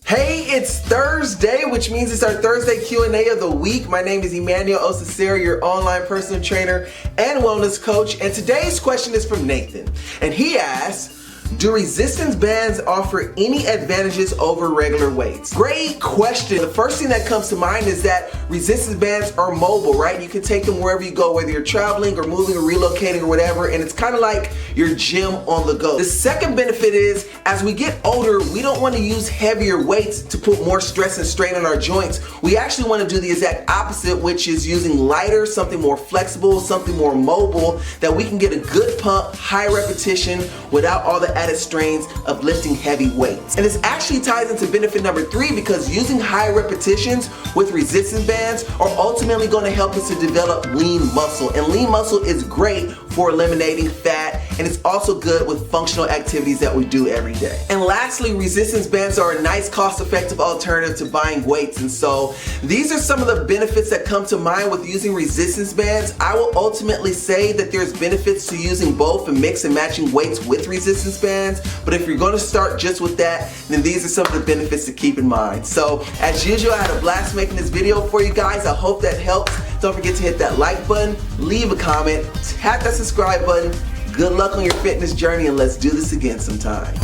Hey, it's Thursday, which means it's our Thursday Q&A of the week. My name is Emmanuel Osaseri, your online personal trainer and wellness coach. And today's question is from Nathan. And he asks, do resistance bands offer any advantages over regular weights? Great question. The first thing that comes to mind is that resistance bands are mobile, right? You can take them wherever you go, whether you're traveling or moving or relocating or whatever, and it's kind of like your gym on the go. The second benefit is, as we get older, we don't want to use heavier weights to put more stress and strain on our joints. We actually want to do the exact opposite, which is using lighter, something more flexible, something more mobile, that we can get a good pump, high repetition, without all the added strains of lifting heavy weights. And this actually ties into benefit number 3, because using high repetitions with resistance bands are ultimately going to help us to develop lean muscle. And lean muscle is great for eliminating fat, and it's also good with functional activities that we do every day. And lastly, resistance bands are a nice cost-effective alternative to buying weights. And so these are some of the benefits that come to mind with using resistance bands. I will ultimately say that there's benefits to using both and mix and matching weights with resistance bands. But if you're going to start just with that, then these are some of the benefits to keep in mind. So as usual, I had a blast making this video for you guys. I hope that helps. Don't forget to hit that like button, leave a comment, tap that subscribe button. Good luck on your fitness journey, and let's do this again sometime.